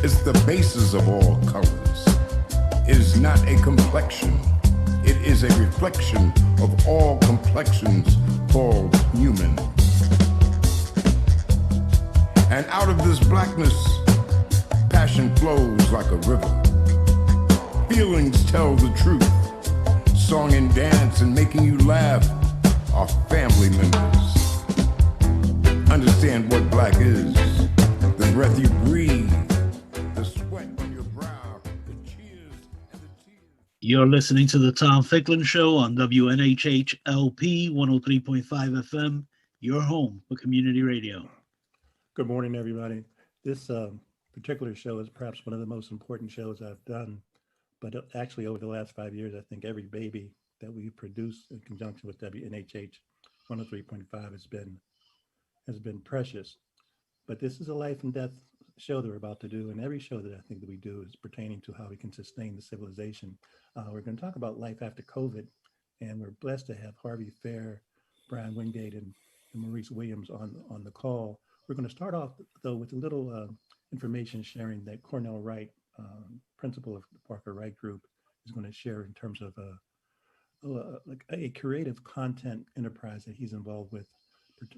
It's the basis of all colors. It is not a complexion. It is a reflection of all complexions called human. And out of this blackness, passion flows like a river. Feelings tell the truth. Song and dance and making you laugh are family members. Understand what black is. The breath you breathe, the sweat on your brow, the cheers and the tears. You're listening to the Tom Ficklin Show on WNHHLP 103.5 FM, your home for community radio. Good morning, everybody. This particular show is perhaps one of the most important shows I've done. But actually, over the last 5 years, I think every baby that we produce in conjunction with WNHH 103.5 has been precious. But this is a life and death show that we're about to do, and every show that I think that we do is pertaining to how we can sustain the civilization. We're going to talk about life after COVID, and we're blessed to have Harvey Fair, Brian Wingate, and Maurice Williams on the call. We're going to start off, though, with a little information sharing that Cornell Wright, principal of the Parker Wright Group, is going to share in terms of like a creative content enterprise that he's involved with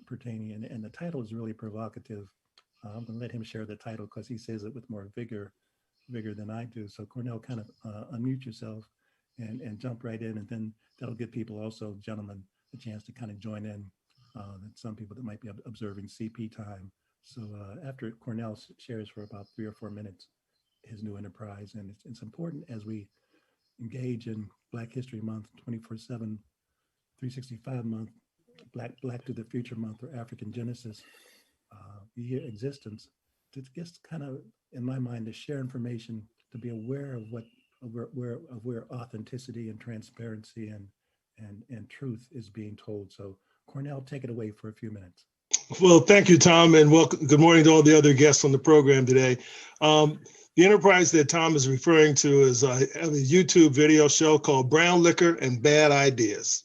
pertaining, and the title is really provocative. I'm going to let him share the title because he says it with more vigor than I do. So Cornell, kind of unmute yourself and jump right in, and then that'll give people also, gentlemen, a chance to kind of join in. Some people that might be observing CP time. So after Cornell shares for about 3 or 4 minutes his new enterprise, and it's important as we engage in Black History Month, 24/7, 365 month, Black to the Future month, or African Genesis year existence, to just kind of, in my mind, to share information, to be aware of where authenticity and transparency and truth is being told. So Cornell, take it away for a few minutes. Well, thank you, Tom, and welcome. Good morning to all the other guests on the program today. The enterprise that Tom is referring to is a YouTube video show called Brown Liquor and Bad Ideas.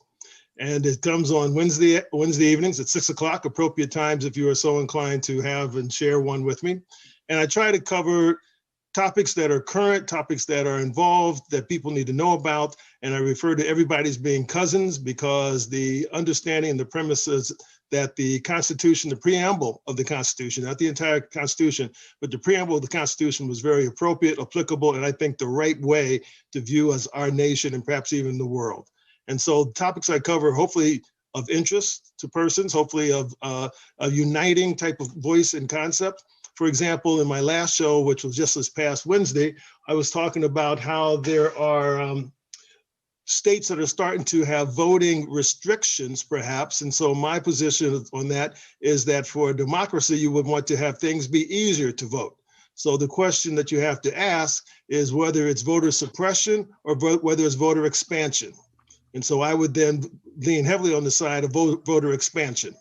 And it comes on Wednesday evenings at 6 o'clock, appropriate times if you are so inclined to have and share one with me. And I try to cover topics that are current, topics that are involved, that people need to know about. And I refer to everybody as being cousins because the understanding and the premise is that the Constitution, the preamble of the Constitution, not the entire Constitution, but the preamble of the Constitution was very appropriate, applicable, and I think the right way to view as our nation and perhaps even the world. And so the topics I cover, hopefully of interest to persons, hopefully of a uniting type of voice and concept. For example, in my last show, which was just this past Wednesday, I was talking about how there are states that are starting to have voting restrictions, perhaps. And so my position on that is that for a democracy, you would want to have things be easier to vote. So the question that you have to ask is whether it's voter suppression or whether it's voter expansion. And so I would then lean heavily on the side of voter expansion.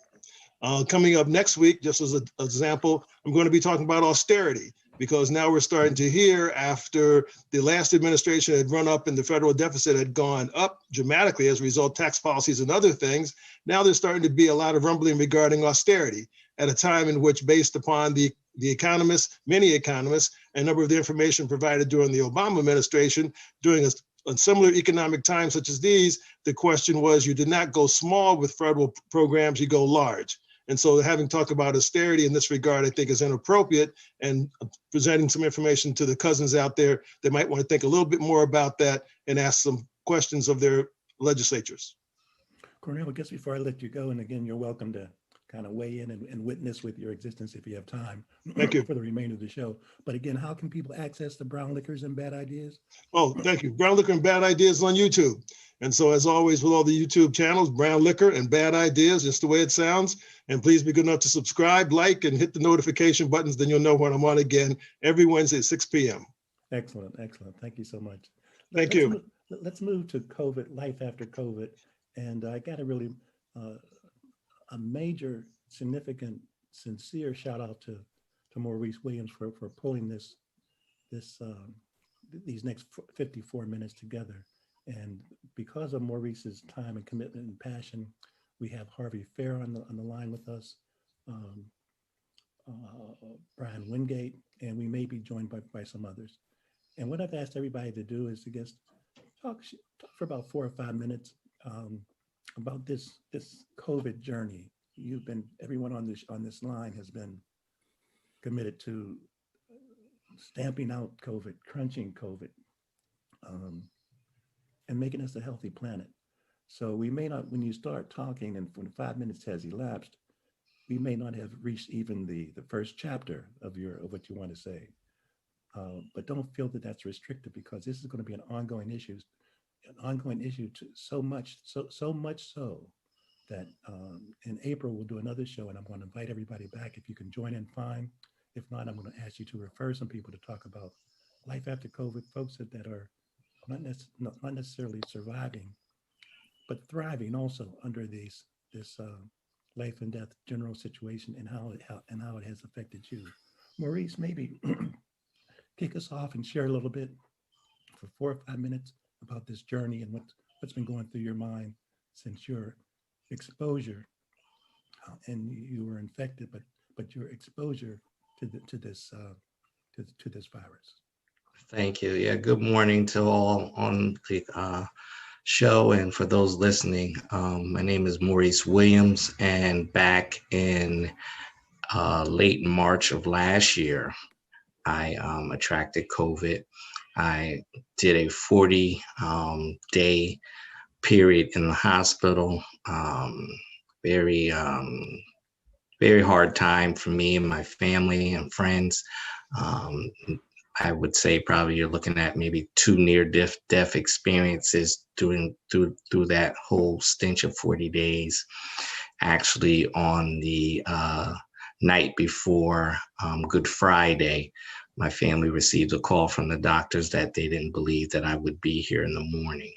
Coming up next week, just as an example, I'm going to be talking about austerity, because now we're starting to hear, after the last administration had run up and the federal deficit had gone up dramatically as a result of tax policies and other things, now there's starting to be a lot of rumbling regarding austerity at a time in which, based upon the economists, many economists, and a number of the information provided during the Obama administration, during a similar economic time such as these, the question was, you did not go small with federal programs, you go large. And so having talked about austerity in this regard, I think is inappropriate, and presenting some information to the cousins out there that might want to think a little bit more about that and ask some questions of their legislatures. Cornell, I guess before I let you go, and again, you're welcome to kind of weigh in and witness with your existence if you have time. Thank you. For the remainder of the show. But again, how can people access the Brown Liquors and Bad Ideas? Oh, thank you. Brown Liquor and Bad Ideas on YouTube. And so, as always, with all the YouTube channels, Brown Liquor and Bad Ideas, just the way it sounds. And please be good enough to subscribe, like, and hit the notification buttons. Then you'll know when I'm on again every Wednesday at 6 p.m. Excellent, excellent. Thank you so much. Thank you. Let's move to COVID, life after COVID. And I got a really a major, significant, sincere shout out to Maurice Williams for pulling these next 54 minutes together. And because of Maurice's time and commitment and passion, we have Harvey Fair on the line with us. Brian Wingate, and we may be joined by some others. And what I've asked everybody to do is to just talk for about 4 or 5 minutes about this COVID journey. Everyone on this line has been committed to stamping out COVID, crunching COVID, and making us a healthy planet. So we may not, when you start talking and when 5 minutes has elapsed, we may not have reached even the first chapter of what you want to say. But don't feel that that's restricted, because this is going to be an ongoing issue to so much so that in April we'll do another show, and I'm going to invite everybody back. If you can join in, fine. If not, I'm going to ask you to refer some people to talk about life after COVID, folks that are not necessarily surviving, but thriving also under this life and death general situation, and how it has affected you. Maurice, maybe kick us off and share a little bit for 4 or 5 minutes about this journey and what's been going through your mind since your exposure, and you were infected, but your exposure to this virus. Thank you. Yeah, good morning to all on the show, and for those listening. My name is Maurice Williams, and back in late March of last year, I attracted COVID. I did a 40-day period in the hospital. Very hard time for me and my family and friends. I would say probably you're looking at maybe 2 near-death experiences through that whole stench of 40 days. Actually, on the night before Good Friday, my family received a call from the doctors that they didn't believe that I would be here in the morning.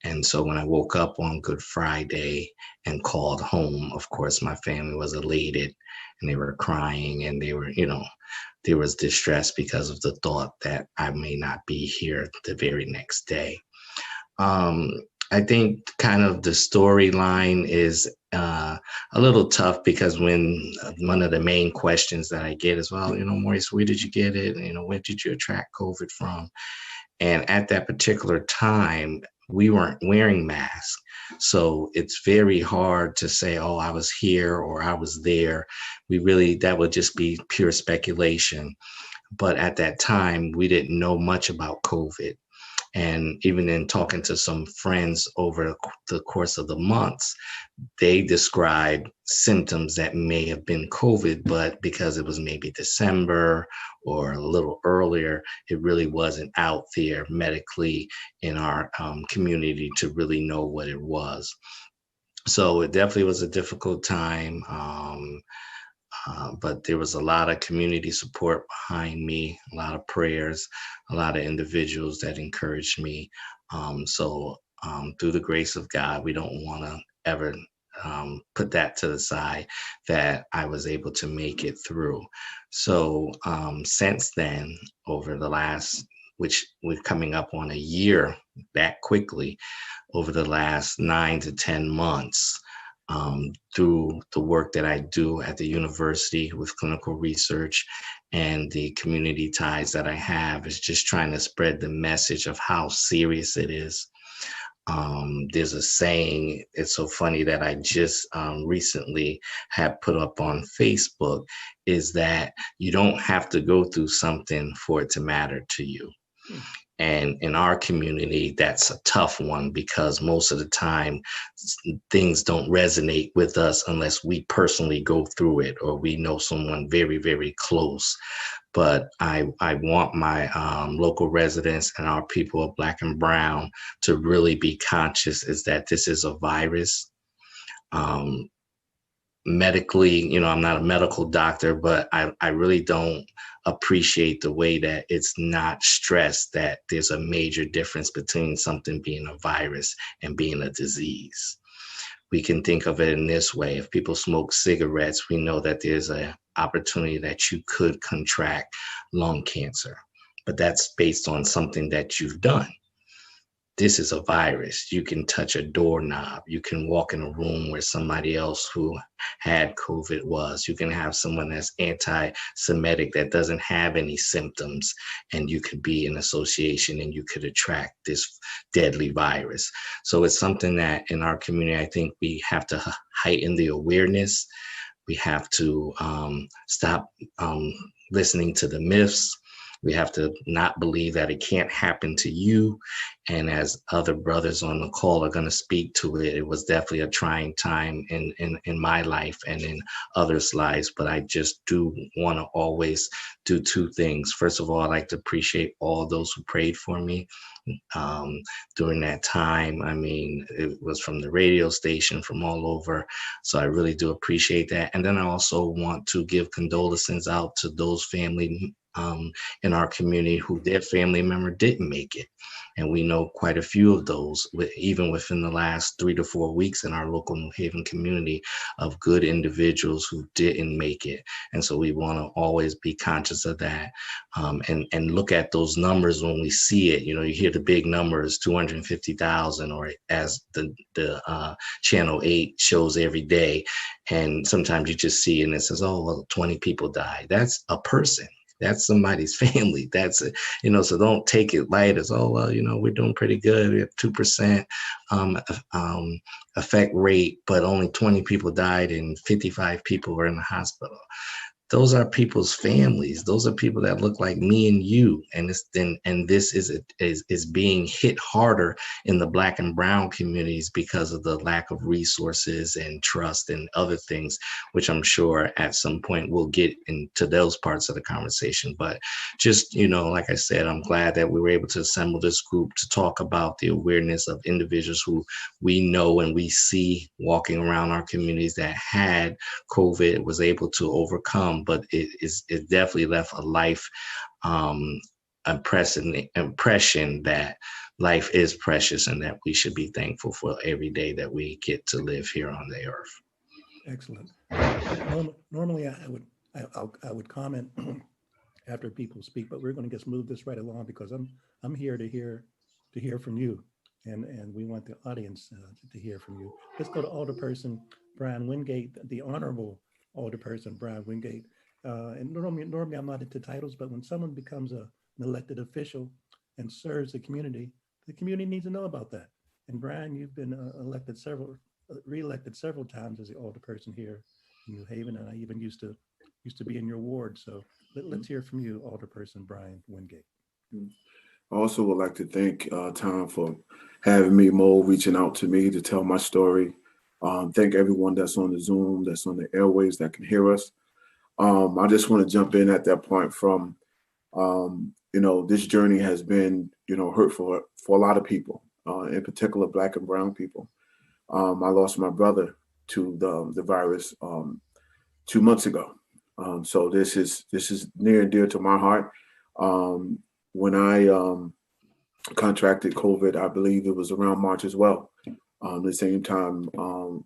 And so when I woke up on Good Friday and called home, of course, my family was elated, and they were crying, and they were, there was distress because of the thought that I may not be here the very next day. I think kind of the storyline is a little tough, because when one of the main questions that I get is, well, Maurice, where did you get it? Where did you attract COVID from? And at that particular time, we weren't wearing masks. So it's very hard to say, oh, I was here or I was there. That would just be pure speculation. But at that time, we didn't know much about COVID. And even in talking to some friends over the course of the months, they described symptoms that may have been COVID, but because it was maybe December or a little earlier, it really wasn't out there medically in our community to really know what it was. So it definitely was a difficult time. But there was a lot of community support behind me, a lot of prayers, a lot of individuals that encouraged me. So through the grace of God, we don't want to ever put that to the side, that I was able to make it through. So since then, over the last, which we're coming up on a year that quickly, over the last 9 to 10 months, through the work that I do at the university with clinical research and the community ties that I have, is just trying to spread the message of how serious it is. There's a saying, it's so funny, that I just recently had put up on Facebook, is that you don't have to go through something for it to matter to you. And in our community, that's a tough one, because most of the time things don't resonate with us unless we personally go through it or we know someone very, very close. But I want my local residents and our people of Black and Brown to really be conscious, is that this is a virus. Medically, I'm not a medical doctor, but I really don't appreciate the way that it's not stressed that there's a major difference between something being a virus and being a disease. We can think of it in this way. If people smoke cigarettes, we know that there's an opportunity that you could contract lung cancer, but that's based on something that you've done. this is a virus. You can touch a doorknob. You can walk in a room where somebody else who had COVID was. You can have someone that's anti-Semitic that doesn't have any symptoms, and you could be in association and you could attract this deadly virus. So it's something that in our community, I think we have to heighten the awareness. We have to stop listening to the myths. We have to not believe that it can't happen to you. And as other brothers on the call are going to speak to it, it was definitely a trying time in my life and in others' lives. But I just do want to always do two things. First of all, I'd like to appreciate all those who prayed for me during that time. I mean, it was from the radio station, from all over. So I really do appreciate that. And then I also want to give condolences out to those family in our community who their family member didn't make it. And we know quite a few of those, even within the last 3 to 4 weeks in our local New Haven community, of good individuals who didn't make it. And so we want to always be conscious of that and look at those numbers when we see it. You know, you hear the big numbers, 250,000, or as the Channel 8 shows every day. And sometimes you just see and it says, oh, well, 20 people died. That's a person. That's somebody's family. That's, so don't take it light as, oh, well, we're doing pretty good. We have 2% effect rate, but only 20 people died and 55 people were in the hospital. Those are people's families. Those are people that look like me and you. And this is being hit harder in the Black and brown communities because of the lack of resources and trust and other things, which I'm sure at some point we'll get into those parts of the conversation. But just, like I said, I'm glad that we were able to assemble this group to talk about the awareness of individuals who we know and we see walking around our communities that had COVID, was able to overcome. But it definitely left a life impression that life is precious and that we should be thankful for every day that we get to live here on the earth. Excellent. Normally, I would comment after people speak, but we're going to just move this right along because I'm here to hear from you, and we want the audience to hear from you. Let's go to Alderperson Brian Wingate, the Honorable Alderperson Brian Wingate. And normally I'm not into titles, but when someone becomes an elected official and serves the community needs to know about that. And Brian, you've been reelected several times as the alderperson here in New Haven, and I even used to be in your ward. So let's hear from you, Alderperson Brian Wingate. I also would like to thank Tom for having me, Mo, reaching out to me to tell my story. Thank everyone that's on the Zoom, that's on the airwaves, that can hear us. I just want to jump in at that point from, this journey has been, hurtful for a lot of people, in particular, Black and brown people. I lost my brother to the virus 2 months ago. So this is near and dear to my heart. When I contracted COVID, I believe it was around March as well. The same time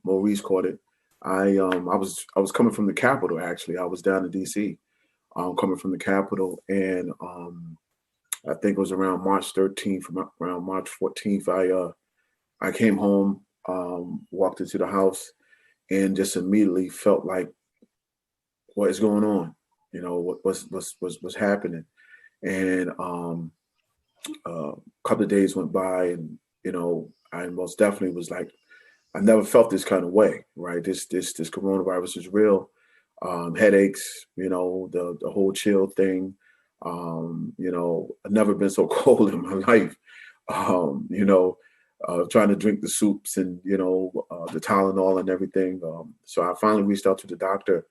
Maurice caught it. I was coming from the Capitol, actually. I was down in DC, coming from the Capitol, and I think it was around March 13th, around March 14th, I came home, walked into the house, and just immediately felt like, what is going on? What's happening? And a couple of days went by, and I most definitely was like, I never felt this kind of way, right? This coronavirus is real. Headaches, the whole chill thing. I've never been so cold in my life. Trying to drink the soups and the Tylenol and everything. So I finally reached out to the doctor,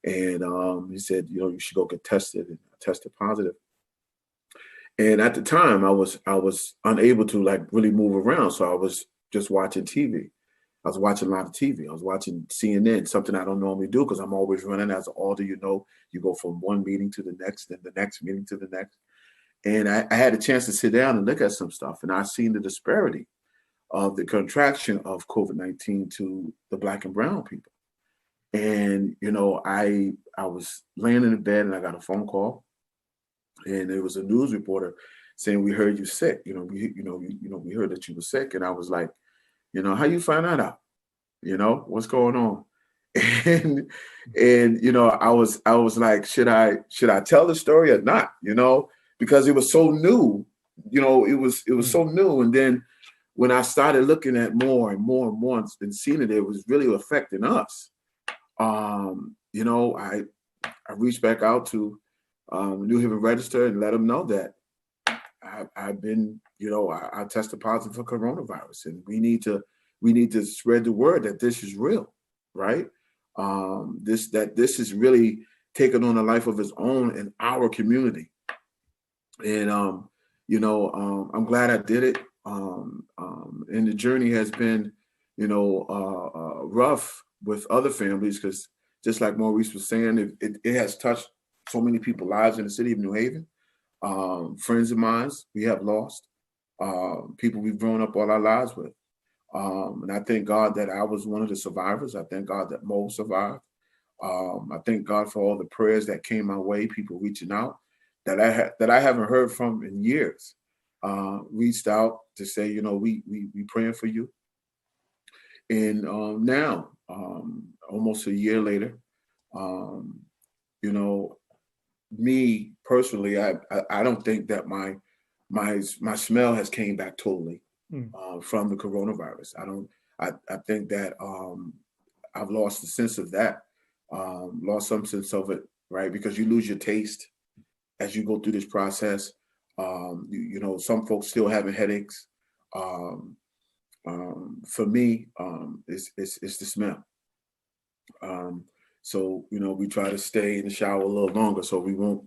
and he said, you should go get tested. And I tested positive. And at the time, I was unable to really move around, so I was just watching TV. I was watching a lot of TV. I was watching CNN, something I don't normally do because I'm always running as an alder. You go from one meeting to the next, then the next meeting to the next. And I had a chance to sit down and look at some stuff, and I seen the disparity of the contraction of COVID-19 to the Black and brown people. And, I was laying in the bed and I got a phone call, and it was a news reporter saying, we heard you sick. We heard that you were sick. And I was like, how you find that out? What's going on? And I was like, should I tell the story or not? Because it was so new. It was so new. And then when I started looking at more and more and more and seeing it was really affecting us. I reached back out to New Haven Register and let them know that I've been, I tested positive for coronavirus, and we need to spread the word that this is real, right? This is really taking on a life of its own in our community, and I'm glad I did it. And the journey has been, rough with other families, because just like Maurice was saying, it has touched so many people's lives in the city of New Haven. Friends of mine we have lost, people we've grown up all our lives with. And I thank God that I was one of the survivors. I thank God that Mo survived. I thank God for all the prayers that came my way, people reaching out that I haven't heard from in years. Reached out to say, we praying for you. And now, almost a year later, me personally, I don't think that my smell has came back totally from the coronavirus. I think that I've lost the sense of that, lost some sense of it, right? Because you lose your taste as you go through this process. Some folks still having headaches. For me, it's the smell. So, we try to stay in the shower a little longer so we won't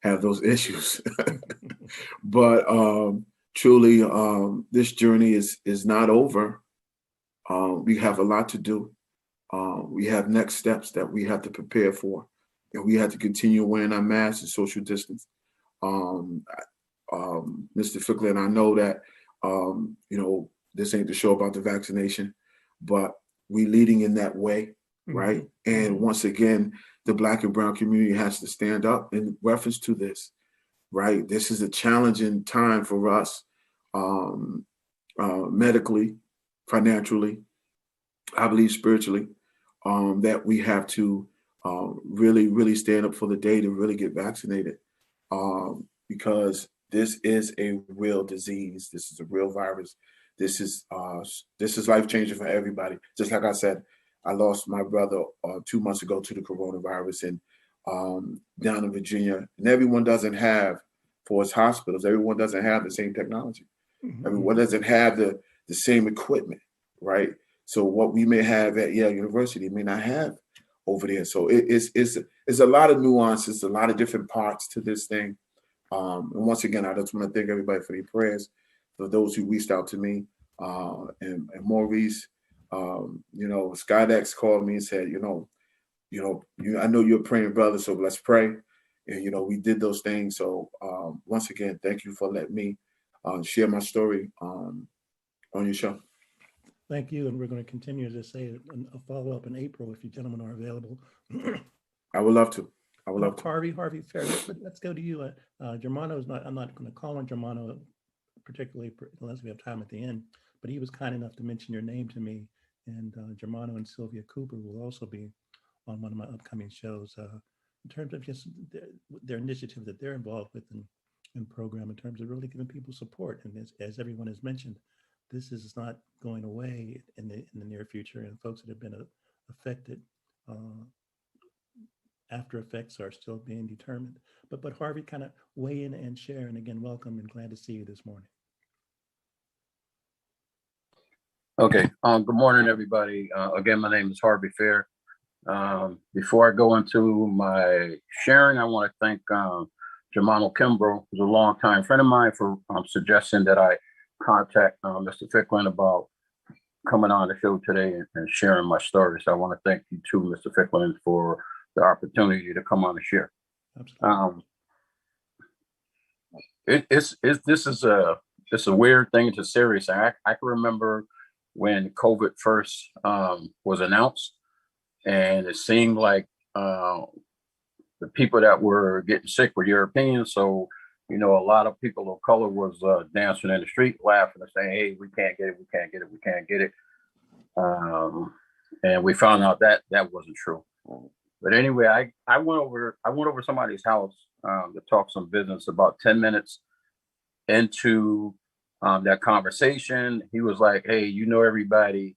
have those issues. But truly, this journey is not over. We have a lot to do. We have next steps that we have to prepare for, and we have to continue wearing our masks and social distance. Mr. Ficklin, I know that, this ain't the show about the vaccination, but we leading in that way, right? And once again, the Black and Brown community has to stand up in reference to this, right? This is a challenging time for us, medically, financially, I believe spiritually, that we have to really, really stand up for the day to really get vaccinated, because this is a real disease. This is a real virus. This is life changing for everybody. Just like I said, I lost my brother 2 months ago to the coronavirus, and down in Virginia, and everyone doesn't have, for its hospitals, everyone doesn't have the same technology. Everyone doesn't have the same equipment, right? So what we may have at Yale University may not have over there. So it's a lot of nuances, a lot of different parts to this thing. And once again, I just want to thank everybody for their prayers, for those who reached out to me, and Maurice. Skydex called me and said, I know you're a praying brother, so let's pray. And we did those things. So once again, thank you for letting me share my story on your show. Thank you, and we're going to continue to say a follow-up in April if you gentlemen are available. I would love to. Harvey Fair, let's go to you. Germano is not. I'm not going to call on Germano particularly unless we have time at the end. But he was kind enough to mention your name to me, and Germano and Sylvia Cooper will also be on one of my upcoming shows. In terms of just their initiative that they're involved with in program, in terms of really giving people support, and as everyone has mentioned, this is not going away in the near future, and folks that have been affected. After effects are still being determined. But Harvey, kind of weigh in and share. And again, welcome and glad to see you this morning. Okay. Good morning, everybody. Again, my name is Harvey Fair. Before I go into my sharing, I want to thank Germano Kimbrough, who's a longtime friend of mine, for suggesting that I contact Mr. Ficklin about coming on the show today and sharing my story. So I want to thank you too, Mr. Ficklin, for the opportunity to come on and share. It's a weird thing. It's a serious thing. I can remember when COVID first was announced, and it seemed like the people that were getting sick were Europeans. So, you know, a lot of people of color was dancing in the street, laughing and saying, "Hey, we can't get it, we can't get it, we can't get it." And we found out that that wasn't true. But anyway, I went over somebody's house to talk some business. About 10 minutes into that conversation, he was like, "Hey, you know, everybody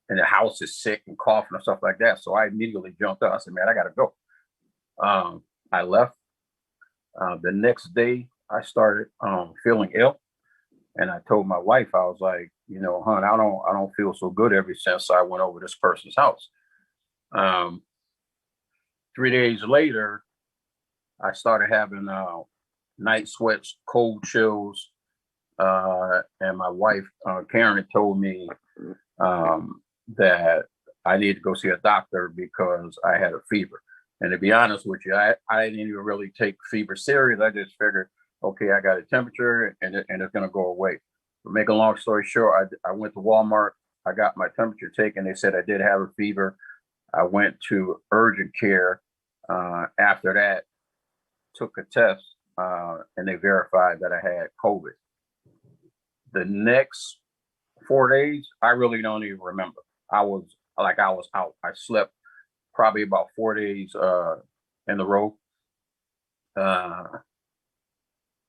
in the house is sick and coughing and stuff like that." So I immediately jumped up. I said, "Man, I gotta go." I left. The next day, I started feeling ill, and I told my wife, I was like, "You know, hon, I don't feel so good ever since I went over this person's house." 3 days later, I started having night sweats, cold chills, and my wife Karen had told me that I needed to go see a doctor because I had a fever. And to be honest with you, I didn't even really take fever serious. I just figured, okay, I got a temperature and it's going to go away. To make a long story short, I went to Walmart. I got my temperature taken. They said I did have a fever. I went to urgent care. After that, took a test, and they verified that I had COVID. The next 4 days, I really don't even remember. I was out. I slept probably about 4 days in a row.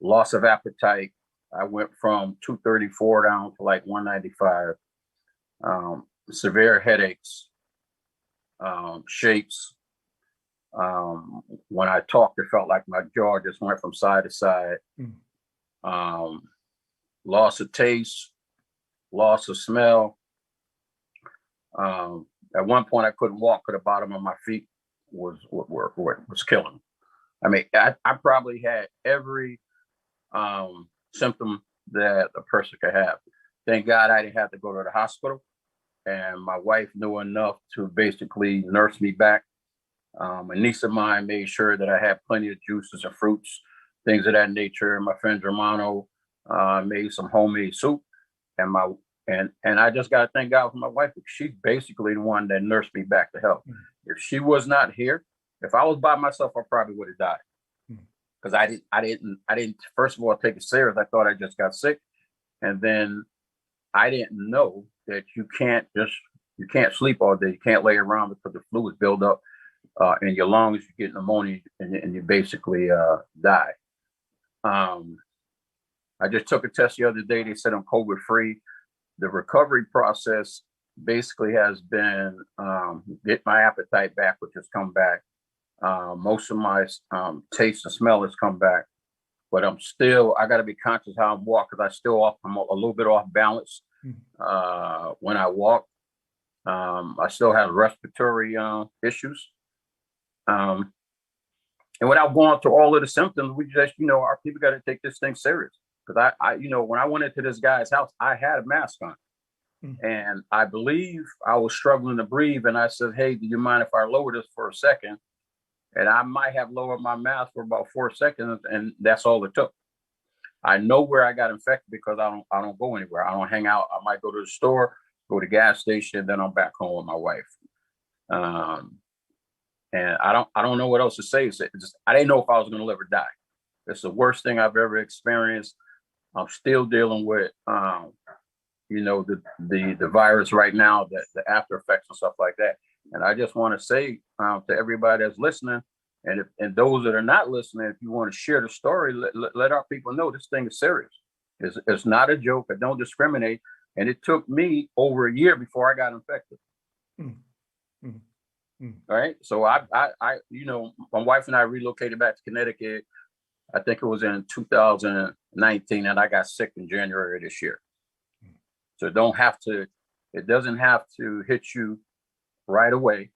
Loss of appetite. I went from 234 down to like 195. Severe headaches, shakes. When I talked, it felt like my jaw just went from side to side. Loss of taste, loss of smell. At one point, I couldn't walk because the bottom of my feet was killing me. I mean, I probably had every symptom that a person could have. Thank God I didn't have to go to the hospital, and my wife knew enough to basically nurse me back. A niece of mine made sure that I had plenty of juices and fruits, things of that nature. My friend Germano made some homemade soup, and I just got to thank God for my wife, because she's basically the one that nursed me back to health. If she was not here, if I was by myself, I probably would have died, because I didn't first of all take it serious. I thought I just got sick, and then I didn't know that you can't sleep all day. You can't lay around because the fluids build up in your lungs. You get pneumonia, and you basically die. I just took a test the other day. They said I'm COVID free. The recovery process basically has been get my appetite back, which has come back. Most of my taste and smell has come back, but I got to be conscious how I'm walking, because I'm a little bit off balance when I walk. I still have respiratory issues. And without going through all of the symptoms, we just, our people got to take this thing serious. Because I, when I went into this guy's house, I had a mask on. And I believe I was struggling to breathe. And I said, "Hey, do you mind if I lower this for a second?" And I might have lowered my mask for about 4 seconds. And that's all it took. I know where I got infected because I don't go anywhere. I don't hang out. I might go to the store, go to the gas station, then I'm back home with my wife. And I don't know what else to say. I didn't know if I was going to live or die. It's the worst thing I've ever experienced. I'm still dealing with, the virus right now, the after effects and stuff like that. And I just want to say to everybody that's listening, and those that are not listening, if you want to share the story, let our people know this thing is serious. It's not a joke. I don't discriminate. And it took me over a year before I got infected. All right. So I, my wife and I relocated back to Connecticut. I think it was in 2019, and I got sick in January of this year. So it doesn't have to hit you right away.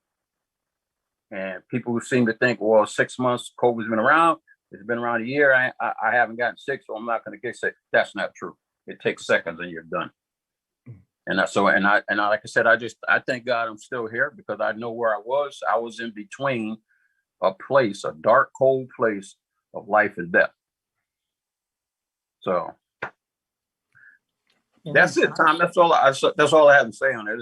And people who seem to think, well, 6 months, COVID's been around. It's been around a year. I haven't gotten sick, so I'm not going to get sick. That's not true. It takes seconds and you're done. And like I said, I thank God I'm still here, because I know where I was. I was in between a dark, cold place of life and death. So that's it, Tom. That's all I have to say on it.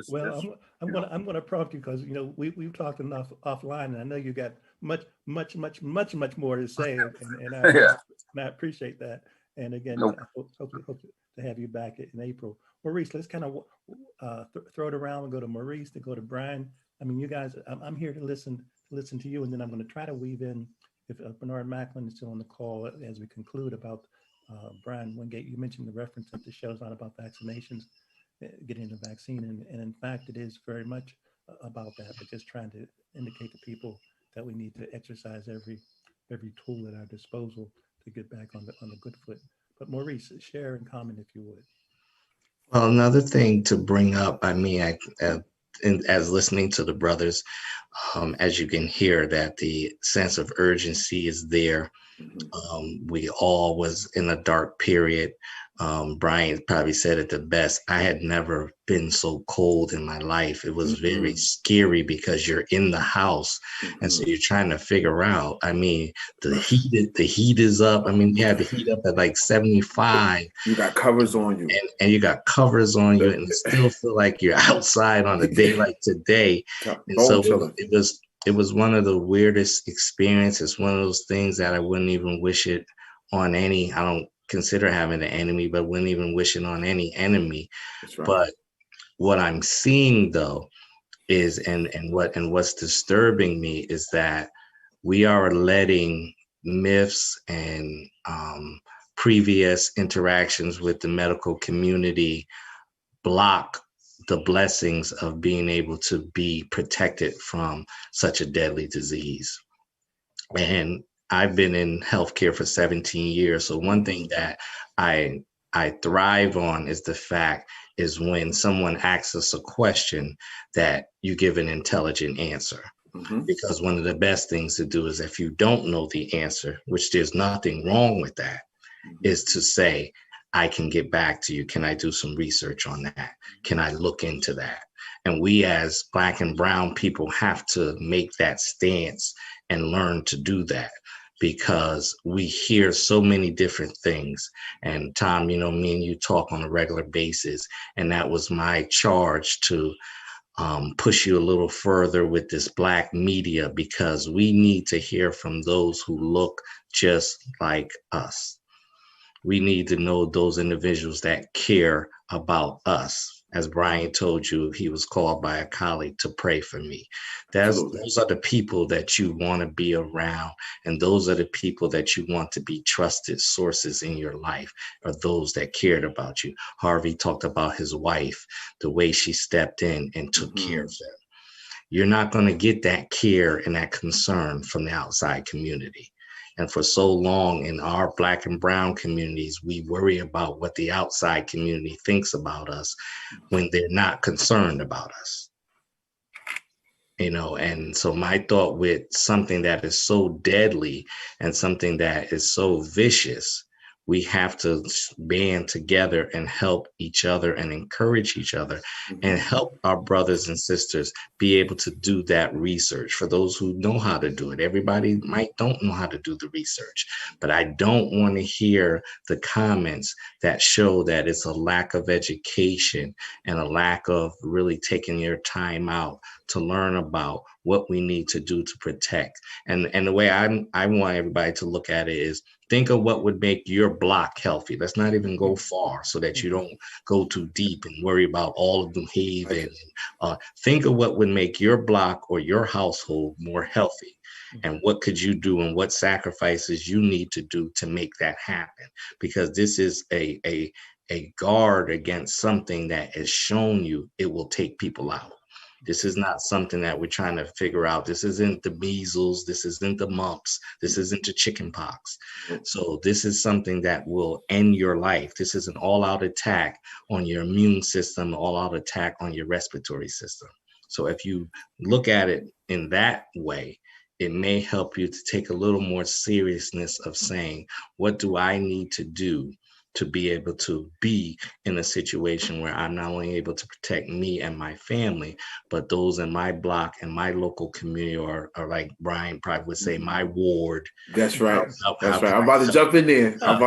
I'm going to prompt you, because we've talked enough offline, and I know you got much more to say, and Yeah. I appreciate that. And again, Nope. I hope to have you back in April. Maurice, let's kind of throw it around and go to Maurice, to go to Brian. I mean, you guys, I'm here to listen to you, and then I'm going to try to weave in, if Bernard Macklin is still on the call as we conclude, about Brian Wingate. You mentioned the reference that the show's not about vaccinations, getting the vaccine, and in fact, it is very much about that, but just trying to indicate to people that we need to exercise every tool at our disposal to get back on the good foot. But Maurice, share and comment if you would. Well, another thing to bring up, I mean, as listening to the brothers, as you can hear, that the sense of urgency is there. We all was in a dark period. Brian probably said it the best. I had never been so cold in my life. It was very scary because you're in the house, and so you're trying to figure out. I mean, the heat is up. I mean, you had the heat up at like 75. You got covers on you, and you got covers on you, and still feel like you're outside on a day like today. And so it was one of the weirdest experiences. One of those things that I wouldn't even wish it on any. I don't consider having an enemy, but wouldn't even wish it on any enemy. That's right. But what I'm seeing though is, and what's disturbing me is that we are letting myths and previous interactions with the medical community block the blessings of being able to be protected from such a deadly disease. And I've been in healthcare for 17 years. So one thing that I thrive on is the fact is when someone asks us a question that you give an intelligent answer. Because one of the best things to do is, if you don't know the answer, which there's nothing wrong with that, is to say, I can get back to you. Can I do some research on that? Can I look into that? And we as Black and brown people have to make that stance and learn to do that, because we hear so many different things. And Tom, you know, me and you talk on a regular basis, and that was my charge to push you a little further with this Black media, because we need to hear from those who look just like us. We need to know those individuals that care about us. As Brian told you, he was called by a colleague to pray for me. Those are the people that you want to be around. And those are the people that you want to be trusted sources in your life, are those that cared about you. Harvey talked about his wife, the way she stepped in and took care of them. You're not going to get that care and that concern from the outside community. And for so long in our Black and brown communities, we worry about what the outside community thinks about us when they're not concerned about us. You know, and so my thought with something that is so deadly and something that is so vicious, we have to band together and help each other and encourage each other and help our brothers and sisters be able to do that research. For those who know how to do it, everybody might don't know how to do the research, but I don't want to hear the comments that show that it's a lack of education and a lack of really taking your time out to learn about what we need to do to protect. And the way I want everybody to look at it is, think of what would make your block healthy. Let's not even go far so that you don't go too deep and worry about all of New Haven. Think of what would make your block or your household more healthy. And what could you do and what sacrifices you need to do to make that happen? Because this is a guard against something that has shown you it will take people out. This is not something that we're trying to figure out. This isn't the measles. This isn't the mumps. This isn't the chicken pox. So this is something that will end your life. This is an all-out attack on your immune system, all-out attack on your respiratory system. So if you look at it in that way, it may help you to take a little more seriousness of saying, what do I need to do to be able to be in a situation where I'm not only able to protect me and my family, but those in my block and my local community, or like Brian probably would say, my ward. That's right. That's right. I'm about to jump in there. How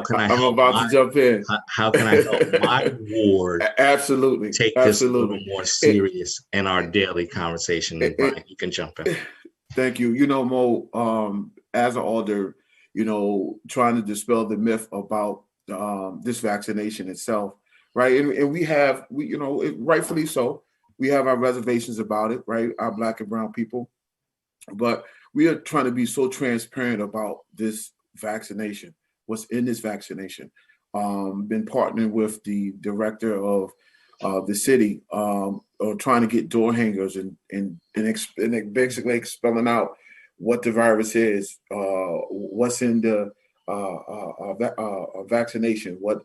can I help? How can I help my ward? Absolutely. Take this a little more serious in our daily conversation. And Brian, you can jump in. Thank you. You know, Mo, as an alder, trying to dispel the myth about this vaccination itself, right? And rightfully so, we have our reservations about it, right? Our Black and brown people, but we are trying to be so transparent about this vaccination, what's in this vaccination. Been partnering with the director of the city, or trying to get door hangers and basically spelling out what the virus is, what's in the vaccination, what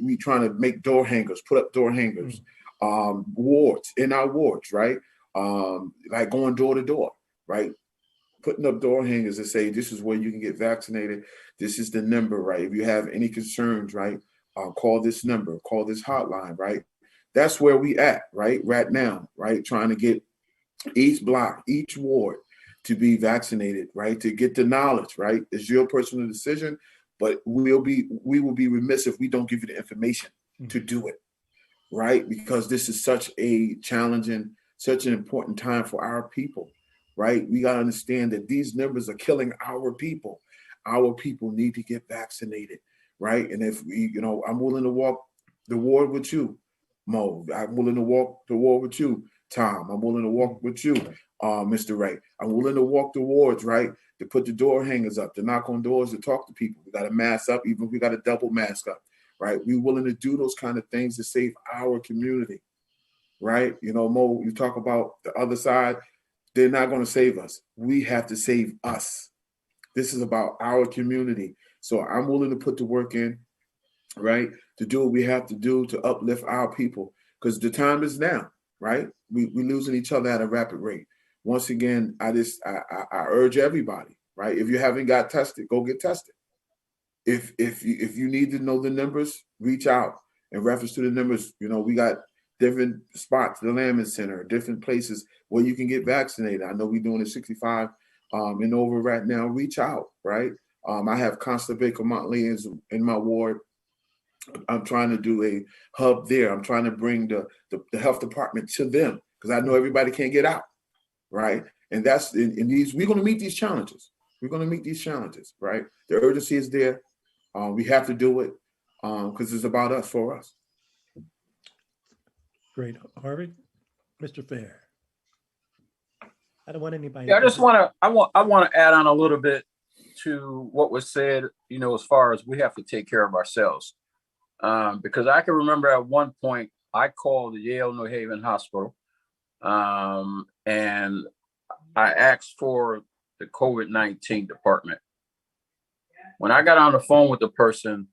we trying to make door hangers, put up door hangers, wards in our wards, right? Like going door to door, right? Putting up door hangers that say this is where you can get vaccinated. This is the number, right? If you have any concerns, right, call this number, call this hotline, right? That's where we at, right now, right? Trying to get each block, each ward to be vaccinated, right? To get the knowledge, right? It's your personal decision, but we will be remiss if we don't give you the information to do it, right? Because this is such a challenging, such an important time for our people, right? We got to understand that these numbers are killing our people. Our people need to get vaccinated, right? And if I'm willing to walk the ward with you, Mo. I'm willing to walk the ward with you, Tom. I'm willing to walk with you, Mr. Ray. I'm willing to walk the wards, right? To put the door hangers up, to knock on doors, to talk to people. We got to mask up, even if we got to double mask up, right? We're willing to do those kind of things to save our community, right? Mo, you talk about the other side. They're not going to save us. We have to save us. This is about our community. So I'm willing to put the work in, right? To do what we have to do to uplift our people, because the time is now, right? We're losing each other at a rapid rate. Once again, I urge everybody, right? If you haven't got tested, go get tested. If you need to know the numbers, reach out in reference to the numbers. We got different spots, the Lamon Center, different places where you can get vaccinated. I know we're doing it 65 and over right now. Reach out, right? I have Constable Baker Motley in my ward. I'm trying to do a hub there. I'm trying to bring the health department to them, because I know everybody can't get out, right? And that's in these. We're going to meet these challenges. We're going to meet these challenges, right? The urgency is there. We have to do it because it's about us, for us. Great, Harvey, Mr. Fair. I don't want anybody. Yeah, I want to add on a little bit to what was said. As far as we have to take care of ourselves. Because I can remember at one point I called the Yale New Haven Hospital, and I asked for the COVID-19 department. When I got on the phone with the person,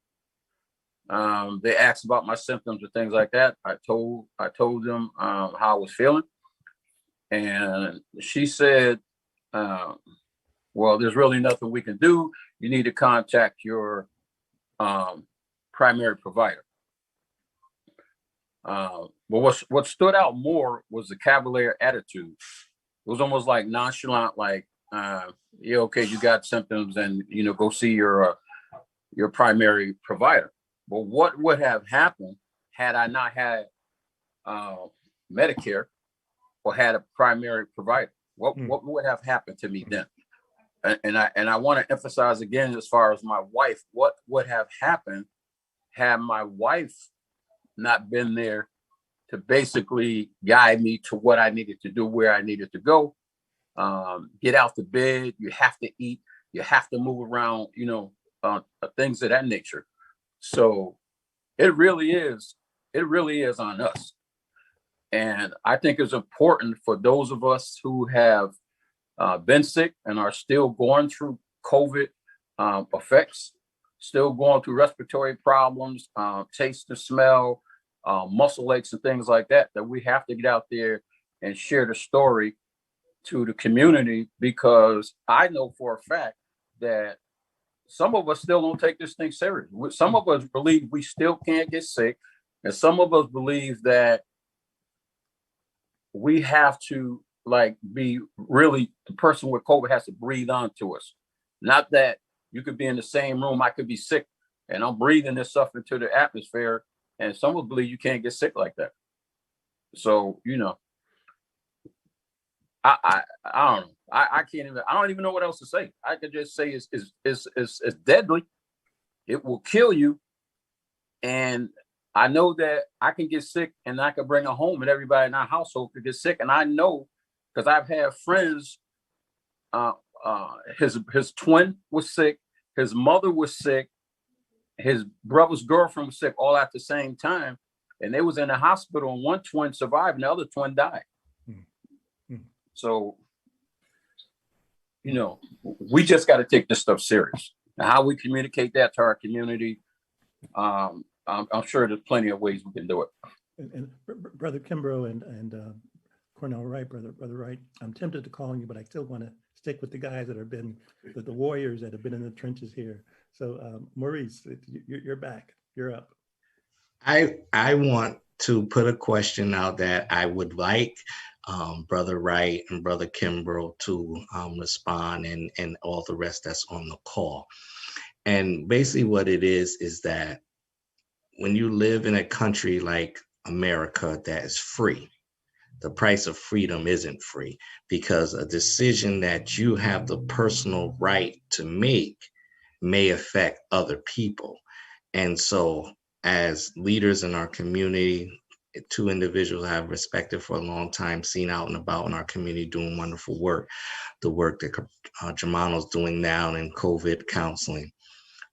they asked about my symptoms and things like that. I told them how I was feeling, and she said, "Well, there's really nothing we can do. You need to contact your primary provider." But what stood out more was the cavalier attitude. It was almost like nonchalant, like, yeah, okay, you got symptoms, and go see your primary provider. But what would have happened had I not had Medicare or had a primary provider? What would have happened to me then? And I want to emphasize again, as far as my wife, what would have happened had my wife not been there to basically guide me to what I needed to do, where I needed to go, get out the bed. You have to eat, you have to move around, things of that nature. So it really is on us. And I think it's important for those of us who have been sick and are still going through COVID effects, still going through respiratory problems, taste and smell, muscle aches and things like that, that we have to get out there and share the story to the community, because I know for a fact that some of us still don't take this thing serious. Some of us believe we still can't get sick, and some of us believe that we have to be really, the person with COVID has to breathe on to us. Not that you could be in the same room, I could be sick and I'm breathing this stuff into the atmosphere, and some will believe you can't get sick like that. So, I don't know. I can't even. I don't even know what else to say. I could just say it's deadly. It will kill you. And I know that I can get sick and I can bring it home, and everybody in our household could get sick. And I know because I've had friends. His twin was sick. His mother was sick. His brother's girlfriend was sick all at the same time, and they was in the hospital. And one twin survived, and the other twin died. Mm-hmm. So, you know, we just got to take this stuff serious. And how we communicate that to our community, I'm sure there's plenty of ways we can do it. And Brother Kimbrough and Cornell Wright, Brother Wright, I'm tempted to call you, but I still want to stick with the guys that have been, the warriors that have been in the trenches here. So Maurice, you're back. You're up. I want to put a question out that I would like Brother Wright and Brother Kimbrough to respond, and all the rest that's on the call. And basically what it is that when you live in a country like America that is free, the price of freedom isn't free, because a decision that you have the personal right to make may affect other people. And so as leaders in our community, two individuals I have respected for a long time, seen out and about in our community doing wonderful work, the work that Germano's doing now in COVID counseling.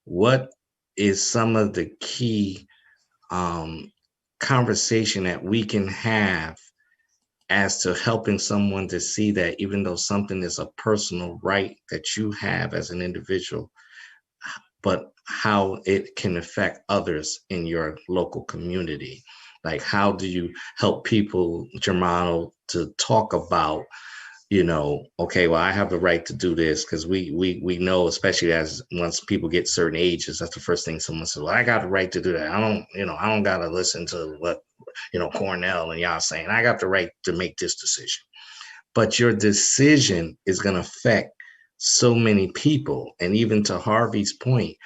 What is some of the key conversation that we can have as to helping someone to see that even though something is a personal right that you have as an individual, but how it can affect others in your local community? Like, how do you help people, Germano, to talk about, you know, okay, well, I have the right to do this, because we know, especially as once people get certain ages, that's the first thing someone says, well, I got the right to do that. I don't got to listen to what, Cornell and y'all saying. I got the right to make this decision. But your decision is going to affect so many people. And even to Harvey's point,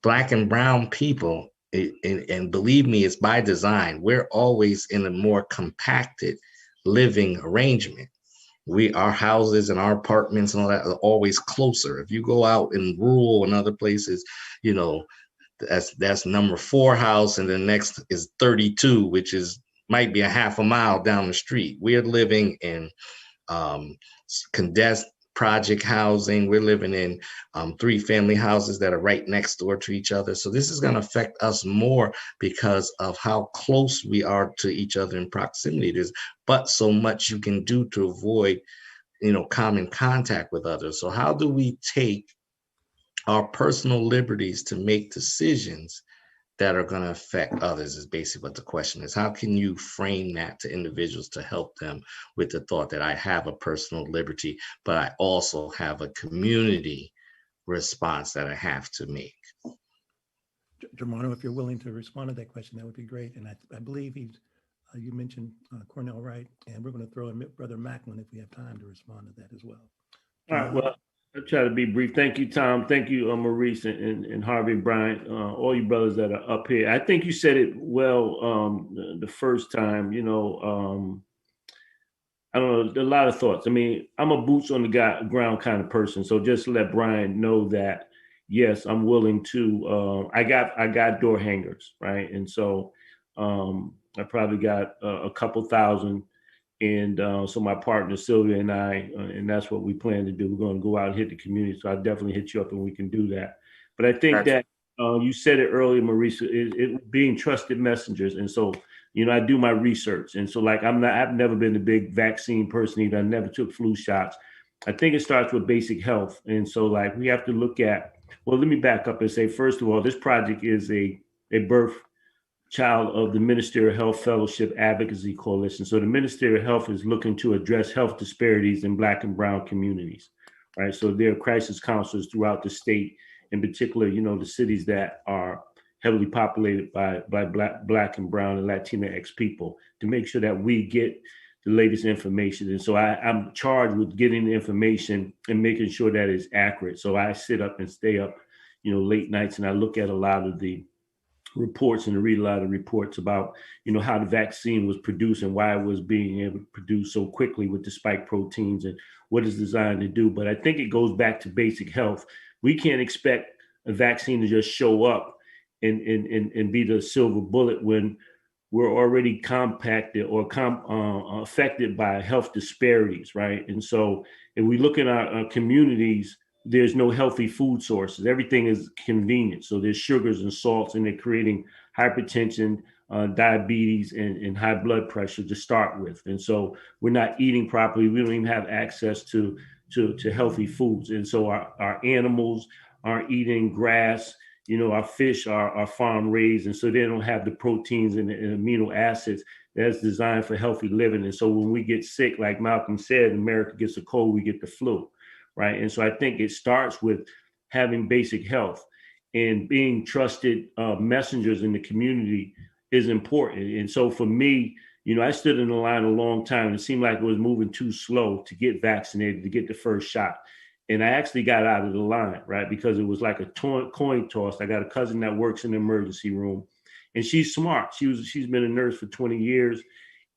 Black and brown people, and believe me, it's by design, we're always in a more compacted living arrangement. Our houses and our apartments and all that are always closer. If you go out in rural and other places, that's number 4 house, and the next is 32, which might be a half a mile down the street. We're living in condensed project housing. We're living in 3-family houses that are right next door to each other. So this is going to affect us more because of how close we are to each other in proximity. There's but so much you can do to avoid, common contact with others. So how do we take our personal liberties to make decisions that are going to affect others is basically what the question is. How can you frame that to individuals to help them with the thought that I have a personal liberty, but I also have a community response that I have to make? Germano, if you're willing to respond to that question, that would be great. And I believe you mentioned Cornell Wright, and we're going to throw in Brother Macklin if we have time to respond to that as well. All right, well, I'll try to be brief. Thank you, Tom. Thank you, Maurice and Harvey, Brian, all you brothers that are up here. I think you said it well the first time. I don't know, a lot of thoughts. I mean, I'm a boots on the ground kind of person. So just let Brian know that, yes, I'm willing to, I got door hangers, right? And so I probably got a couple thousand. And so my partner, Sylvia, and I, and that's what we plan to do. We're going to go out and hit the community. So I'll definitely hit you up and we can do that. But I think that you said it earlier, Maurice, it being trusted messengers. And so, I do my research. And so I've never been a big vaccine person either. I never took flu shots. I think it starts with basic health. And so we have to look at, well, let me back up and say, first of all, this project is a birth child of the Ministerial Health Fellowship Advocacy Coalition. So the Ministerial of Health is looking to address health disparities in Black and brown communities, right? So there are crisis counselors throughout the state, in particular, the cities that are heavily populated by Black and brown and Latinx people, to make sure that we get the latest information. And so I'm charged with getting the information and making sure that it's accurate. So I sit up and stay up, late nights, and I look at a lot of the reports and to read a lot of reports about, how the vaccine was produced and why it was being able to produce so quickly with the spike proteins and what it's designed to do. But I think it goes back to basic health. We can't expect a vaccine to just show up and be the silver bullet when we're already compacted or affected by health disparities, right? And so if we look in our communities, there's no healthy food sources. Everything is convenient. So there's sugars and salts, and they're creating hypertension, diabetes, and high blood pressure to start with. And so we're not eating properly. We don't even have access to healthy foods. And so our animals aren't eating grass. Our fish are farm raised, and so they don't have the proteins and the amino acids that's designed for healthy living. And so when we get sick, like Malcolm said, America gets a cold, we get the flu, right? And so I think it starts with having basic health, and being trusted messengers in the community is important. And so for me, I stood in the line a long time, and it seemed like it was moving too slow to get vaccinated, to get the first shot. And I actually got out of the line, right? Because it was like a coin toss. I got a cousin that works in the emergency room, and she's smart. She's been a nurse for 20 years.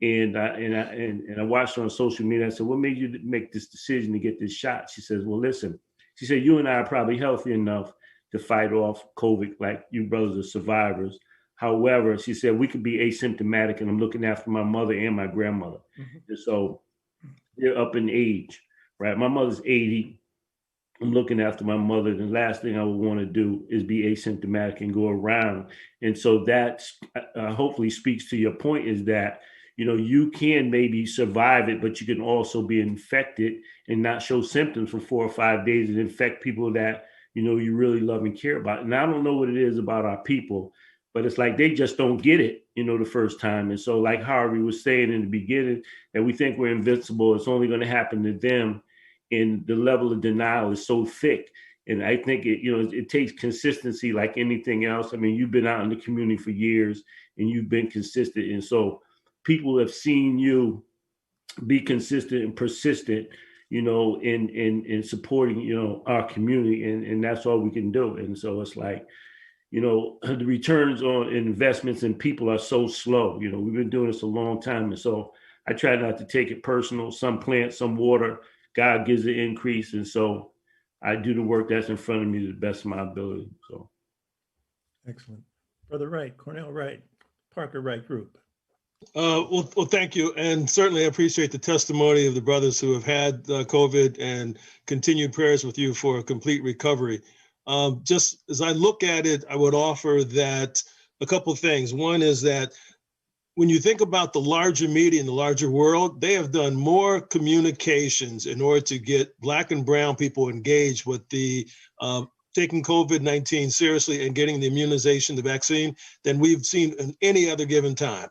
And I watched her on social media. I said, what made you make this decision to get this shot? She says, well, listen, she said, you and I are probably healthy enough to fight off COVID, like you brothers are survivors. However, she said, we could be asymptomatic, and I'm looking after my mother and my grandmother. Mm-hmm. And so they're up in age, right? My mother's 80. I'm looking after my mother. The last thing I would want to do is be asymptomatic and go around. And so that hopefully speaks to your point, is that, you can maybe survive it, but you can also be infected and not show symptoms for 4 or 5 days and infect people that, you really love and care about. And I don't know what it is about our people, but it's like they just don't get it, the first time. And so like Harvey was saying in the beginning, that we think we're invincible, it's only going to happen to them. And the level of denial is so thick. And I think it takes consistency like anything else. I mean, you've been out in the community for years and you've been consistent. And so people have seen you be consistent and persistent, in supporting, our community. And that's all we can do. And so it's like, the returns on investments in people are so slow. We've been doing this a long time. And so I try not to take it personal. Some plant, some water. God gives the increase. And so I do the work that's in front of me to the best of my ability. So. Excellent. Brother Wright, Cornell Wright, Parker Wright Group. Well, thank you. And certainly I appreciate the testimony of the brothers who have had COVID, and continued prayers with you for a complete recovery. Just as I look at it, I would offer that a couple of things. One is that when you think about the larger media and the larger world, they have done more communications in order to get Black and brown people engaged with the taking COVID-19 seriously and getting the immunization, the vaccine, than we've seen in any other given time.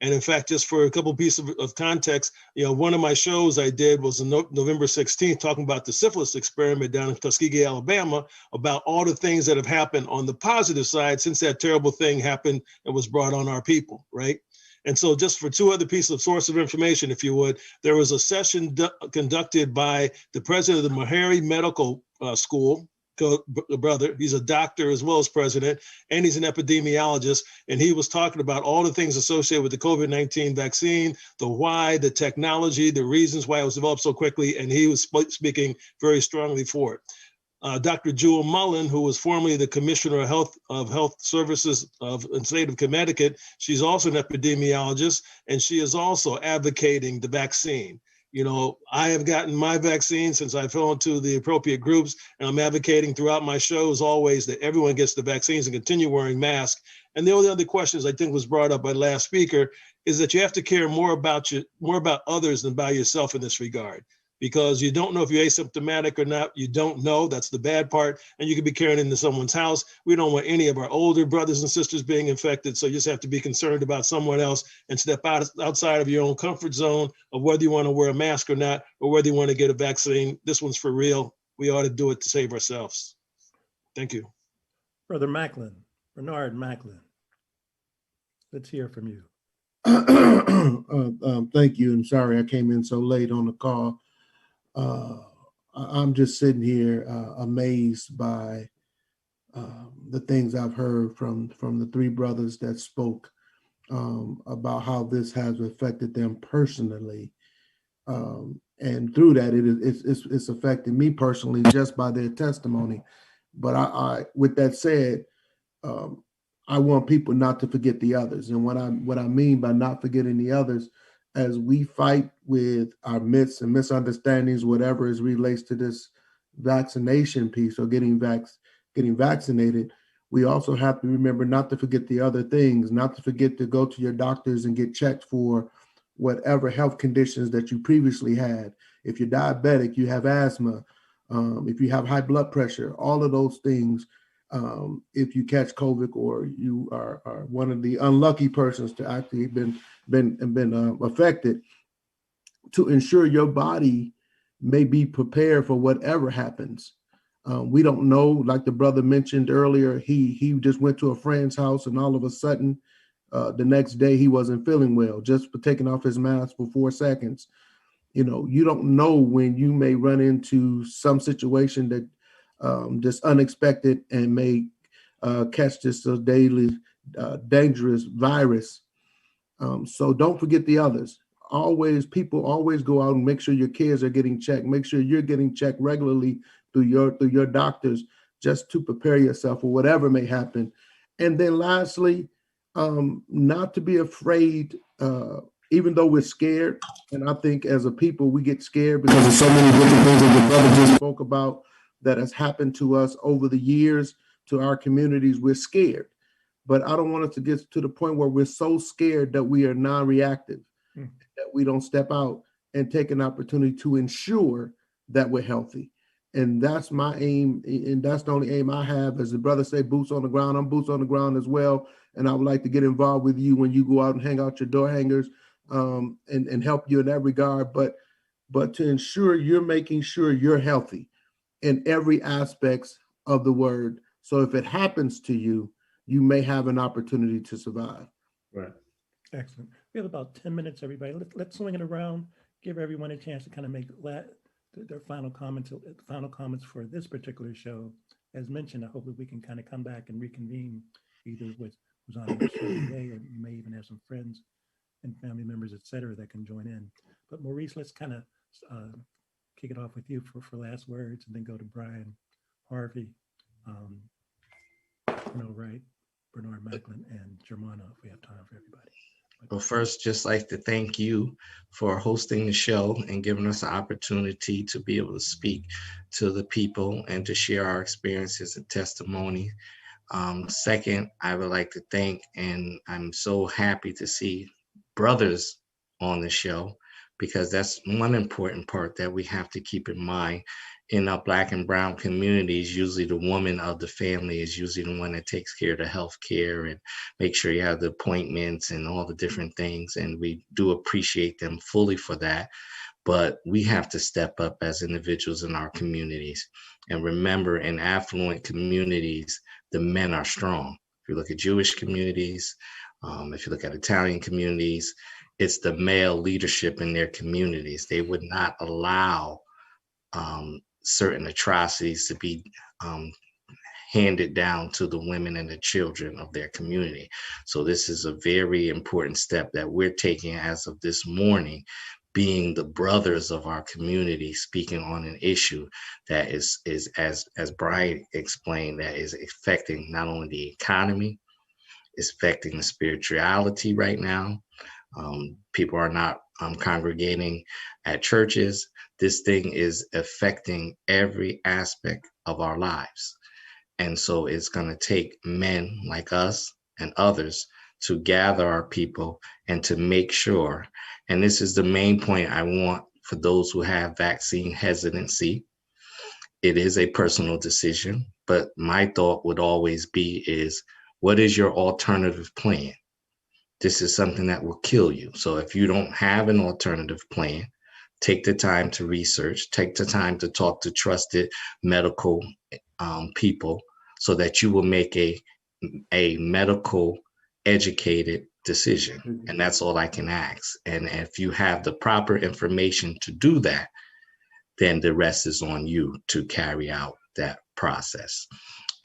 And in fact, just for a couple of pieces of context, one of my shows I did was on November 16th, talking about the syphilis experiment down in Tuskegee, Alabama, about all the things that have happened on the positive side since that terrible thing happened and was brought on our people, right? And so just for two other pieces of source of information, if you would, there was a session conducted by the president of the Meharry Medical School, brother. He's a doctor as well as president, and he's an epidemiologist. And he was talking about all the things associated with the COVID-19 vaccine, the why, the technology, the reasons why it was developed so quickly. And he was speaking very strongly for it. Dr. Jewel Mullen, who was formerly the Commissioner of Health Services of the state of Connecticut, she's also an epidemiologist, and she is also advocating the vaccine. I have gotten my vaccine since I fell into the appropriate groups, and I'm advocating throughout my shows always that everyone gets the vaccines and continue wearing masks. And the only other questions I think was brought up by the last speaker is that you have to care more about others than about yourself in this regard. Because you don't know if you're asymptomatic or not. You don't know. That's the bad part. And you could be carrying into someone's house. We don't want any of our older brothers and sisters being infected. So you just have to be concerned about someone else and step outside of your own comfort zone of whether you want to wear a mask or not, or whether you want to get a vaccine. This one's for real. We ought to do it to save ourselves. Thank you. Brother Macklin, Bernard Macklin, let's hear from you. Thank you. And sorry I came in so late on the call. I'm just sitting here amazed by the things I've heard from the three brothers that spoke about how this has affected them personally. And through that, it's affected me personally just by their testimony. But I with that said, I want people not to forget the others. And what I mean by not forgetting the others, as we fight with our myths and misunderstandings, whatever is relates to this vaccination piece or getting vaccinated, we also have to remember not to forget the other things, not to forget to go to your doctors and get checked for whatever health conditions that you previously had. If you're diabetic, you have asthma, if you have high blood pressure, all of those things. If you catch COVID or you are one of the unlucky persons to actually been affected, to ensure your body may be prepared for whatever happens. We don't know, like the brother mentioned earlier, he just went to a friend's house and all of a sudden, the next day he wasn't feeling well just for taking off his mask for 4 seconds. You don't know when you may run into some situation that just unexpected and may catch this daily dangerous virus. So don't forget the others. People always go out and make sure your kids are getting checked. Make sure you're getting checked regularly through your doctors, just to prepare yourself for whatever may happen. And then lastly, not to be afraid, even though we're scared. And I think as a people, we get scared because of so many different things that the brother just spoke about that has happened to us over the years, to our communities. We're scared. But I don't want us to get to the point where we're so scared that we are non-reactive, that we don't step out and take an opportunity to ensure that we're healthy. And that's my aim. And that's the only aim I have. As the brother say, boots on the ground. I'm boots on the ground as well. And I would like to get involved with you when you go out and hang out your door hangers, and help you in that regard. But to ensure you're making sure you're healthy in every aspect of the word. So if it happens to you, you may have an opportunity to survive. Right. Excellent. We have about 10 minutes, everybody. Let's swing it around, give everyone a chance to kind of make their final comments for this particular show. As mentioned, I hope that we can kind of come back and reconvene either with who's on the show today, or you may even have some friends and family members, et cetera, that can join in. But Maurice, let's kind of kick it off with you for last words, and then go to Brian, Harvey, Wright, Bernard Macklin, and Germano, if we have time for everybody. Well, first, just like to thank you for hosting the show and giving us the opportunity to be able to speak to the people and to share our experiences and testimony. Second, I would like to thank, and I'm so happy to see brothers on the show, because that's one important part that we have to keep in mind. In our Black and Brown communities, usually the woman of the family is usually the one that takes care of the health care and make sure you have the appointments and all the different things. And we do appreciate them fully for that. But we have to step up as individuals in our communities. And remember, in affluent communities, the men are strong. If you look at Jewish communities, if you look at Italian communities, it's the male leadership in their communities. They would not allow certain atrocities to be handed down to the women and the children of their community. So this is a very important step that we're taking as of this morning, being the brothers of our community, speaking on an issue that is as Brian explained, that is affecting not only the economy, it's affecting the spirituality right now. People are not congregating at churches. This thing is affecting every aspect of our lives. And so it's going to take men like us and others to gather our people and to make sure, and this is the main point I want for those who have vaccine hesitancy. It is a personal decision, but my thought would always be is, what is your alternative plan? This is something that will kill you. So if you don't have an alternative plan, take the time to research, take the time to talk to trusted medical people so that you will make a medical educated decision. And that's all I can ask. And if you have the proper information to do that, then the rest is on you to carry out that process.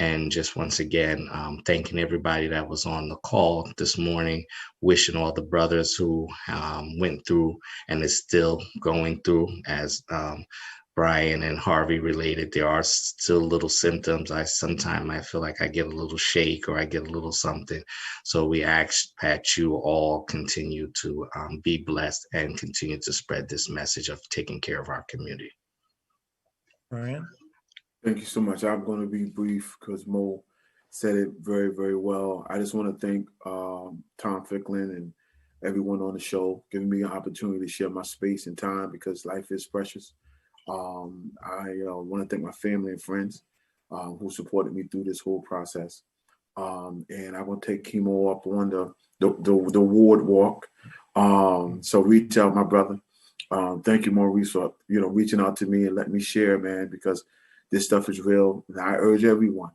And just once again, thanking everybody that was on the call this morning, wishing all the brothers who went through and is still going through, as Brian and Harvey related, there are still little symptoms. Sometimes I feel like I get a little shake or I get a little something. So we ask that you all continue to be blessed and continue to spread this message of taking care of our community. Brian? Thank you so much. I'm going to be brief because Mo said it very, very well. I just want to thank Tom Ficklin and everyone on the show, giving me an opportunity to share my space and time because life is precious. I want to thank my family and friends who supported me through this whole process. And I will take chemo up on the ward walk. So reach out, my brother. Thank you, Maurice, for reaching out to me and letting me share, man, because this stuff is real. And I urge everyone,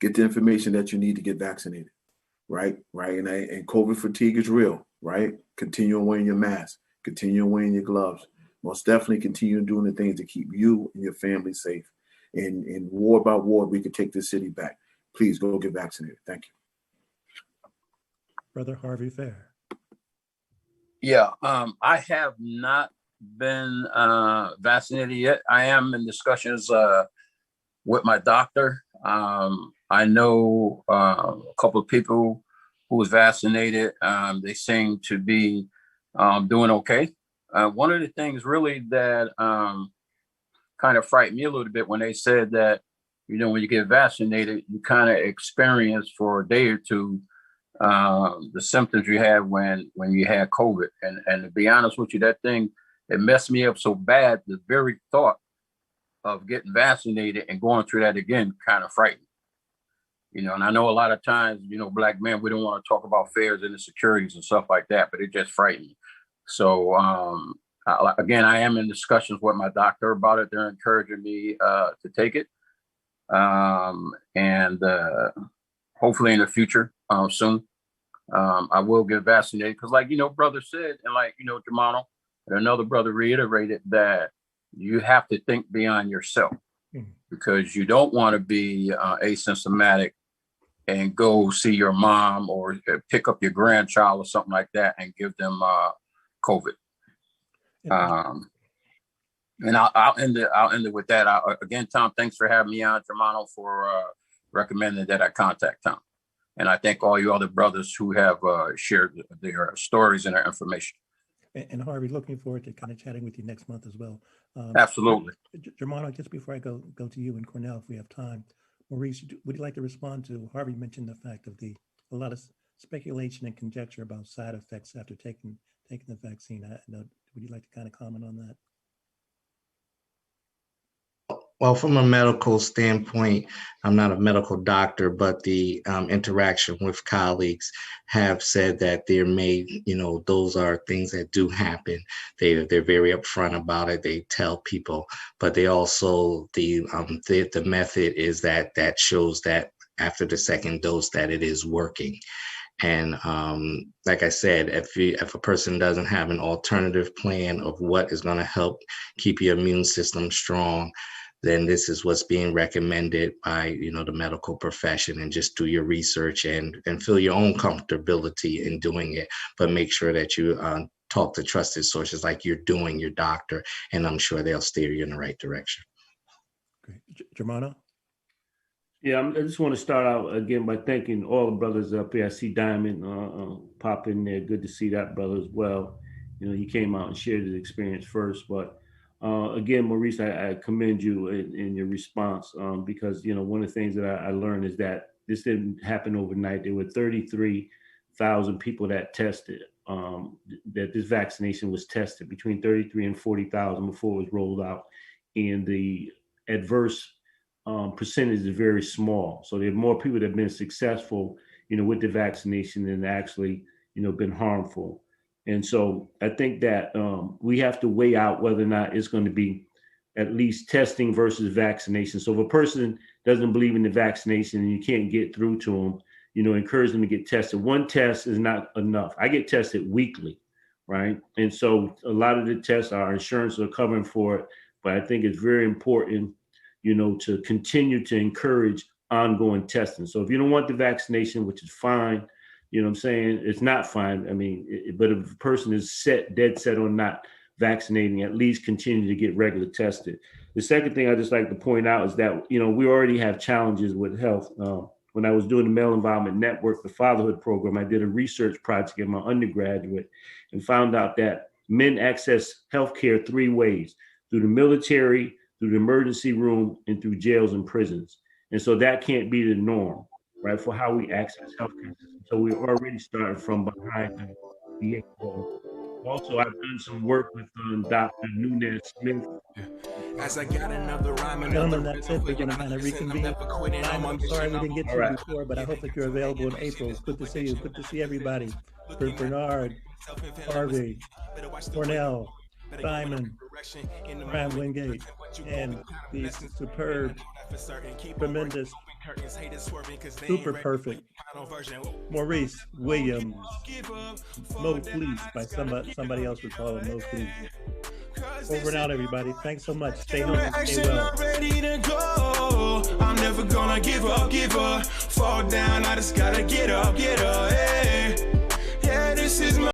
get the information that you need to get vaccinated, right? And COVID fatigue is real, right? Continue wearing your mask, continue wearing your gloves. Most definitely continue doing the things to keep you and your family safe. And ward by ward, we can take this city back. Please go get vaccinated. Thank you. Brother Harvey Fair. Yeah, I have not been vaccinated yet. I am in discussions with my doctor. I know a couple of people who was vaccinated. They seem to be doing okay. One of the things really that kind of frightened me a little bit when they said that, when you get vaccinated, you kind of experience for a day or two the symptoms you had when you had COVID. And to be honest with you, that thing, it messed me up so bad. The very thought of getting vaccinated and going through that again kind of frightened. And I know a lot of times, Black men, we don't want to talk about fears and insecurities and stuff like that, but it just frightened me. So again, I am in discussions with my doctor about it. They're encouraging me to take it. And hopefully in the future, soon, I will get vaccinated. Because like, brother said, and like, Germano and another brother reiterated that you have to think beyond yourself because you don't want to be asymptomatic and go see your mom or pick up your grandchild or something like that and give them COVID. And I'll end it with that. Again, Tom, thanks for having me on, Germano, for recommending that I contact Tom. And I thank all you other brothers who have shared their stories and their information. And Harvey, looking forward to kind of chatting with you next month as well. Absolutely. Germano, just before I go to you and Cornell, if we have time, Maurice, would you like to respond to Harvey mentioned the fact of a lot of speculation and conjecture about side effects after taking the vaccine? Would you like to kind of comment on that? Well, from a medical standpoint, I'm not a medical doctor, but the interaction with colleagues have said that there may, those are things that do happen. They're very upfront about it. They tell people, but they also, the method is that shows that after the second dose that it is working. And like I said, if a person doesn't have an alternative plan of what is going to help keep your immune system strong, then this is what's being recommended by, the medical profession, and just do your research and feel your own comfortability in doing it. But make sure that you talk to trusted sources like you're doing, your doctor, and I'm sure they'll steer you in the right direction. Great. Germano? Yeah, I just want to start out again by thanking all the brothers up here. I see Diamond pop in there. Good to see that brother as well. He came out and shared his experience first, but again, Maurice, I commend you in your response because, one of the things that I learned is that this didn't happen overnight. There were 33,000 people that tested, that this vaccination was tested, between 33 and 40,000 before it was rolled out. And the adverse percentage is very small. So there are more people that have been successful, with the vaccination than actually, been harmful. And so I think that we have to weigh out whether or not it's going to be at least testing versus vaccination. So if a person doesn't believe in the vaccination and you can't get through to them, encourage them to get tested. One test is not enough. I get tested weekly, right? And so a lot of the tests, our insurance are covering for it. But I think it's very important, to continue to encourage ongoing testing. So if you don't want the vaccination, which is fine, you know what I'm saying? It's not fine. I mean, but if a person is dead set on not vaccinating, at least continue to get regular tested. The second thing I just like to point out is that, you know, we already have challenges with health. When I was doing the Male Involvement Network, the fatherhood program, I did a research project in my undergraduate and found out that men access healthcare 3 ways: through the military, through the emergency room, and through jails and prisons. And so that can't be the norm, right, for how we access healthcare system. So we're already starting from behind the 8 ball. Also, I've done some work with Dr. Nunez Smith. As I got another rhyme, Gentlemen, that's it. We're going to kind of reconvene. I'm sorry we didn't get to you before, but I hope that you're available in April. It's good to see you. Good to see everybody. Bernard, Harvey, Cornell, Simon, Graham Wingate, and the superb, tremendous, super perfect Maurice Williams, Mo Fleece, by somebody else would call him Mo Fleece. Over and out, everybody. Thanks so much. Stay healthy, stay well. Ready to go. I'm never gonna give up, fall down. I just gotta get up, hey.